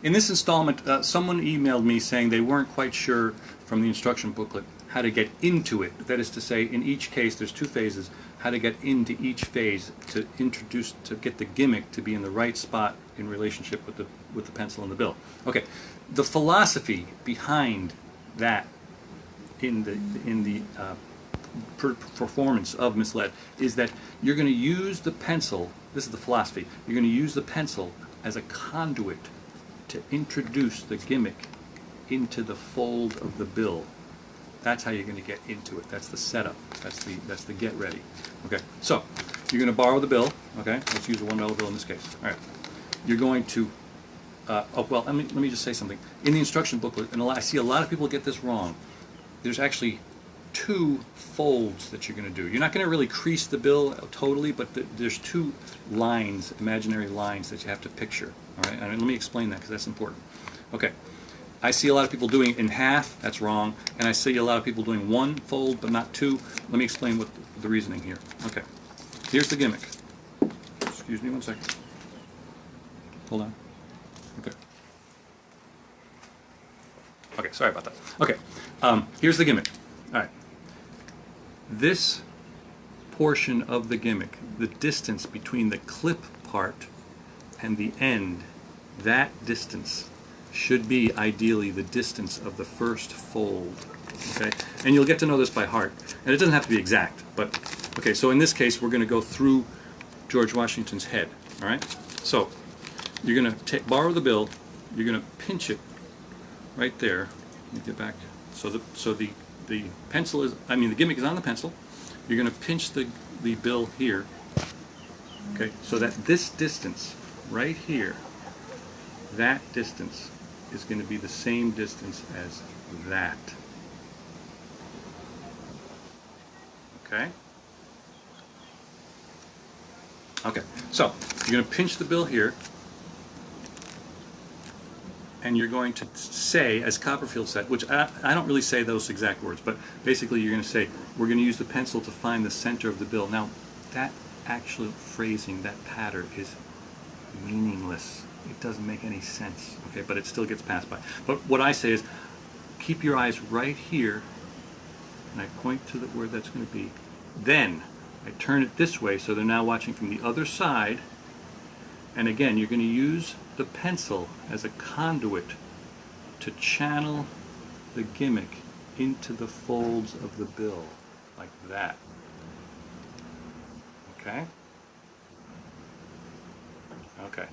In this installment, someone emailed me saying they weren't quite sure from the instruction booklet how to get into it. That is to say, in each case, there's two phases, how to get into each phase to introduce, to get the gimmick to be in the right spot in relationship with the pencil and the bill. Okay, the philosophy behind that in the performance of Misled is that you're going to use the pencil. This is the philosophy. You're going to use the pencil as a conduit to introduce the gimmick into the fold of the bill. That's how you're going to get into it. That's the setup. That's the get ready. Okay. So you're going to borrow the bill. Okay. Let's use a $1 bill in this case. All right. You're going to. Oh well. Let me just say something. In the instruction booklet, and I see a lot of people get this wrong. There's actually two folds that you're going to do. You're not going to really crease the bill totally, but there's two lines, imaginary lines that you have to picture. All right. And let me explain that because that's important. Okay. I see a lot of people doing it in half. That's wrong. And I see a lot of people doing one fold but not two. Let me explain what the reasoning here. Okay. Here's the gimmick. Excuse me one second. Hold on. Okay. Okay, sorry about that. Okay. Here's the gimmick. All right. This portion of the gimmick, the distance between the clip part and the end, that distance should be ideally the distance of the first fold. Okay, and you'll get to know this by heart, and it doesn't have to be exact, but okay, so in this case we're going to go through George Washington's head. All right, so you're going to borrow the bill, you're going to pinch it right there. Let me get back. So the pencil is, I mean the gimmick is on the pencil. You're going to pinch the bill here. Okay, so that this distance right here, that distance is going to be the same distance as that. Okay? Okay, so you're going to pinch the bill here, and you're going to say, as Copperfield said, which I don't really say those exact words, but basically you're going to say, we're going to use the pencil to find the center of the bill. Now, that actual phrasing, that pattern is meaningless. It doesn't make any sense, okay, but it still gets passed by. But what I say is, keep your eyes right here, and I point to where that's going to be. Then, I turn it this way, so they're now watching from the other side, and again, you're going to use the pencil as a conduit to channel the gimmick into the folds of the bill, like that. Okay? Okay.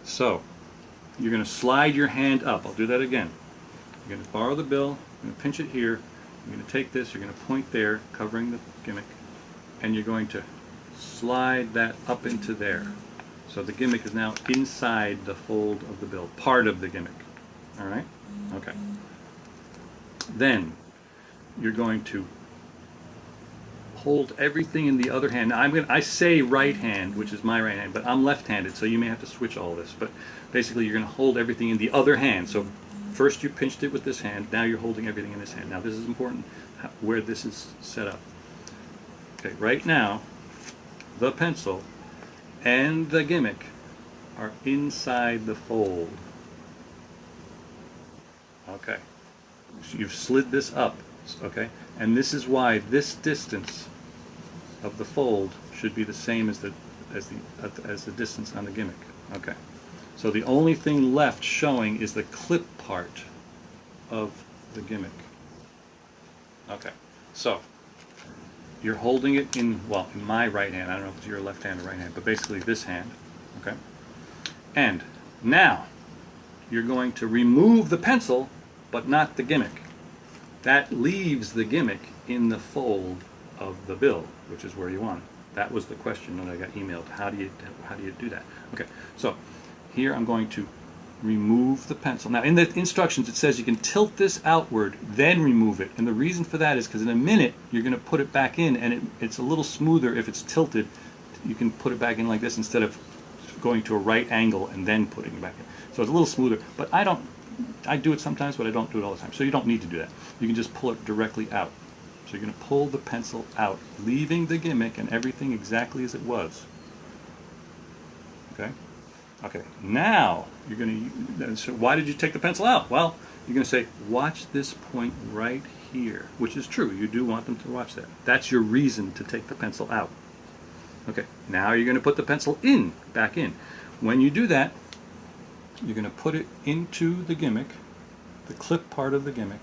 So, you're going to slide your hand up. I'll do that again. You're going to borrow the bill, you're going to pinch it here, you're going to take this, you're going to point there, covering the gimmick, and you're going to slide that up into there. So the gimmick is now inside the fold of the bill, part of the gimmick. All right? Okay. Then, you're going to hold everything in the other hand. Now I say right hand, which is my right hand, but I'm left-handed, so you may have to switch all this. But basically, you're going to hold everything in the other hand. So first you pinched it with this hand. Now you're holding everything in this hand. Now this is important where this is set up. Okay, right now, the pencil and the gimmick are inside the fold. Okay, so you've slid this up. Okay, and this is why this distance of the fold should be the same as the distance on the gimmick. Okay, so the only thing left showing is the clip part of the gimmick. Okay, so you're holding it in, well, in my right hand. I don't know if it's your left hand or right hand, but basically this hand. Okay, and now you're going to remove the pencil, but not the gimmick. That leaves the gimmick in the fold of the bill, which is where you want it. That was the question that I got emailed. How do you do that? Okay, so here I'm going to remove the pencil. Now in the instructions it says you can tilt this outward, then remove it. And the reason for that is because in a minute you're going to put it back in, and it's a little smoother if it's tilted. You can put it back in like this instead of going to a right angle and then putting it back in. So it's a little smoother. But I do it sometimes, but I don't do it all the time. So you don't need to do that. You can just pull it directly out. So you're going to pull the pencil out, leaving the gimmick and everything exactly as it was. Okay? Okay, now you're going to, so why did you take the pencil out? Well, you're going to say, watch this point right here, which is true. You do want them to watch that. That's your reason to take the pencil out. Okay, now you're going to put the pencil back in. When you do that, you're going to put it into the gimmick, the clip part of the gimmick,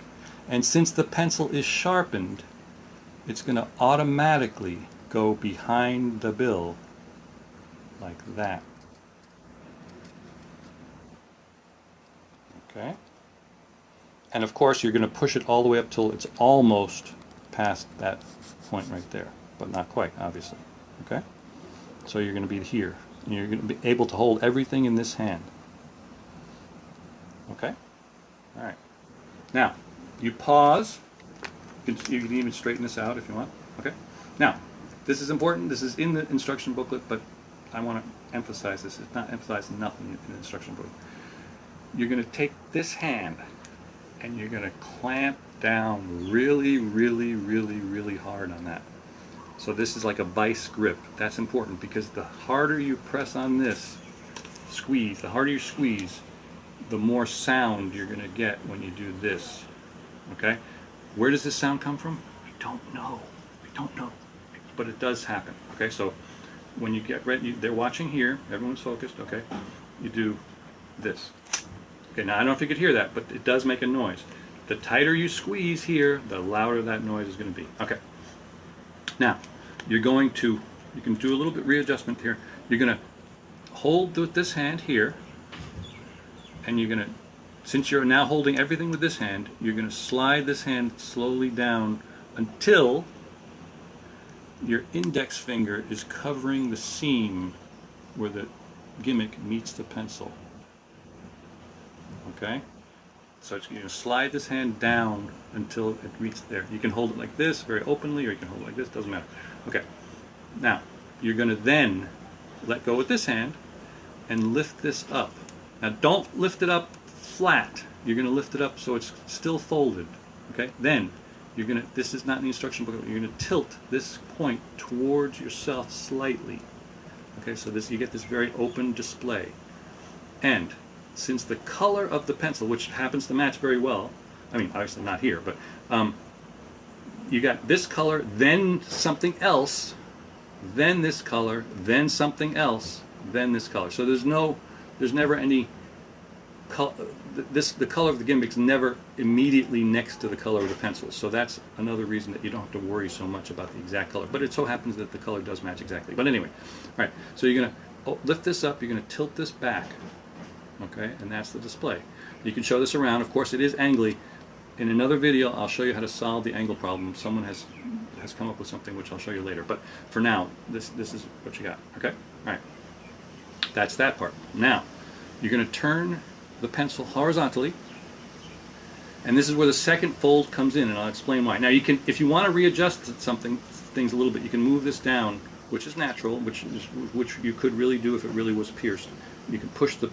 and since the pencil is sharpened, it's going to automatically go behind the bill like that. Okay? And of course you're going to push it all the way up till it's almost past that point right there, but not quite, obviously. Okay? So you're going to be here. And you're going to be able to hold everything in this hand. Okay? Alright. Now, you pause. You can even straighten this out if you want. Okay? Now, this is important. This is in the instruction booklet, but I want to emphasize this. It's not emphasized enough in the instruction booklet. You're going to take this hand and you're going to clamp down really, really, really, really hard on that. So this is like a vice grip. That's important because the harder you press on this, squeeze, the harder you squeeze, the more sound you're going to get when you do this. Okay? Where does this sound come from? We don't know. We don't know. But it does happen. Okay? So when you get ready, they're watching here, everyone's focused, okay? You do this. Okay, now I don't know if you could hear that, but it does make a noise. The tighter you squeeze here, the louder that noise is going to be. Okay. Now, you're going to, you can do a little bit readjustment here. You're going to hold with this hand here, and you're going to, since you're now holding everything with this hand, you're going to slide this hand slowly down until your index finger is covering the seam where the gimmick meets the pencil. Okay? So you're going to slide this hand down until it reaches there. You can hold it like this, very openly, or you can hold it like this, doesn't matter. Okay. Now, you're going to then let go with this hand and lift this up. Now, don't lift it up flat. You're going to lift it up so it's still folded. Okay? Then, you're going to, this is not in the instruction book, you're going to tilt this point towards yourself slightly. Okay, so this, you get this very open display. And since the color of the pencil, which happens to match very well, I mean, obviously not here, but you got this color, then something else, then this color, then something else, then this color. So there's never any color. The color of the gimmick's never immediately next to the color of the pencil. So that's another reason that you don't have to worry so much about the exact color. But it so happens that the color does match exactly. But anyway, all right. So you're going to lift this up. You're going to tilt this back. Okay, and that's the display. You can show this around. Of course, it is angly. In another video, I'll show you how to solve the angle problem. Someone has come up with something which I'll show you later. But for now, this is what you got. Okay, all right. That's that part. Now, you're going to turn the pencil horizontally, and this is where the second fold comes in, and I'll explain why. Now, you can, if you want to readjust things a little bit, you can move this down, which is natural, which you could really do if it really was pierced. You can push the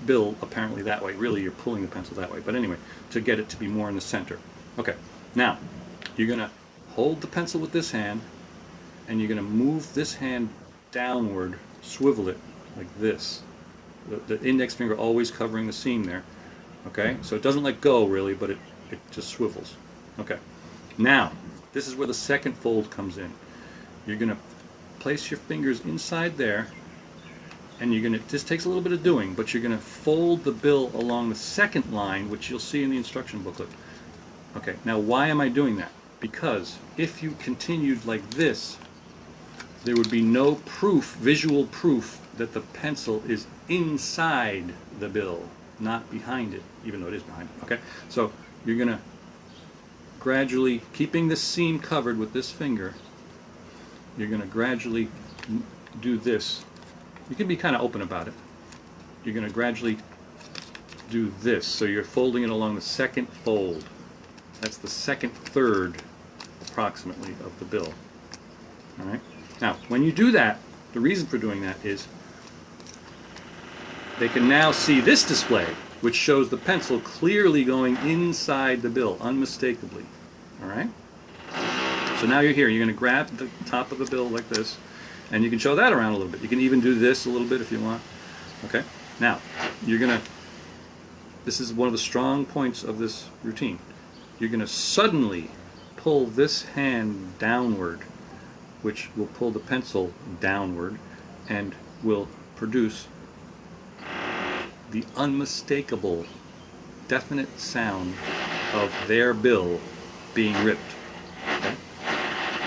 bill apparently that way. Really, you're pulling the pencil that way. But anyway, to get it to be more in the center. Okay, now you're going to hold the pencil with this hand, and you're going to move this hand downward, swivel it like this. The index finger always covering the seam there. Okay, so it doesn't let go really, but it just swivels. Okay, now this is where the second fold comes in. You're going to place your fingers inside there, and you're going to, this takes a little bit of doing, but you're going to fold the bill along the second line, which you'll see in the instruction booklet. Okay, now why am I doing that? Because if you continued like this, there would be no proof, visual proof, that the pencil is inside the bill, not behind it, even though it is behind it. Okay, so you're going to gradually, keeping this seam covered with this finger, you're going to gradually do this. You can be kind of open about it. You're going to gradually do this. So you're folding it along the second fold. That's the second third, approximately, of the bill. All right. Now, when you do that, the reason for doing that is they can now see this display, which shows the pencil clearly going inside the bill, unmistakably. All right. So now you're here. You're going to grab the top of the bill like this, and you can show that around a little bit. You can even do this a little bit if you want. Okay? Now, you're going to, this is one of the strong points of this routine. You're going to suddenly pull this hand downward, which will pull the pencil downward and will produce the unmistakable, definite sound of their bill being ripped. Okay?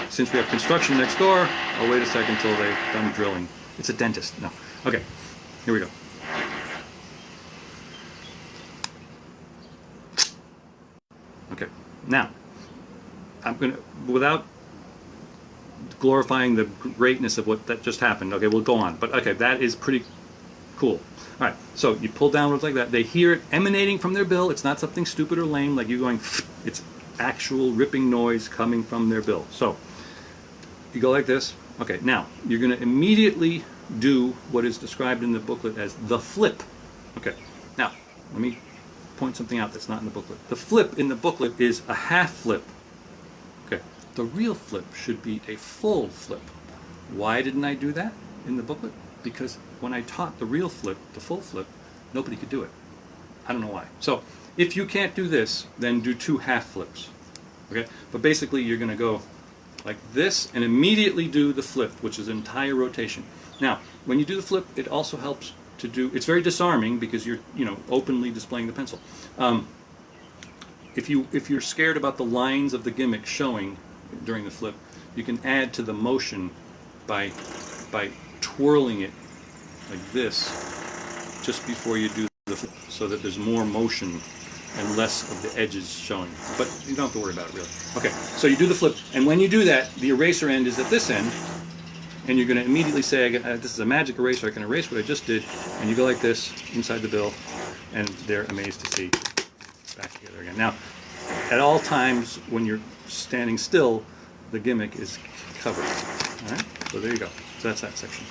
Since we have construction next door, I'll wait a second till they're done drilling. It's a dentist. No. Okay, here we go. Okay, now, I'm going to, without glorifying the greatness of what that just happened, okay, we'll go on. But okay, that is pretty cool. All right, so you pull downwards like that. They hear it emanating from their bill. It's not something stupid or lame like you going, it's actual ripping noise coming from their bill. So you go like this. Okay, now you're going to immediately do what is described in the booklet as the flip. Okay, now let me point something out that's not in the booklet. The flip in the booklet is a half flip. Okay, the real flip should be a full flip. Why didn't I do that in the booklet? Because when I taught the real flip, the full flip, nobody could do it. I don't know why. So if you can't do this, then do 2 half flips. Okay, but basically you're going to go like this and immediately do the flip, which is an entire rotation. Now, when you do the flip, it also helps to do, it's very disarming because you're, openly displaying the pencil. If you're scared about the lines of the gimmick showing during the flip, you can add to the motion by twirling it like this just before you do the flip, so that there's more motion and less of the edges showing. But you don't have to worry about it really. Okay, so you do the flip, and when you do that, the eraser end is at this end, and you're going to immediately say, this is a magic eraser, I can erase what I just did, and you go like this inside the bill, and they're amazed to see back together again. Now, at all times when you're standing still, the gimmick is covered. All right, so there you go. So that's that section.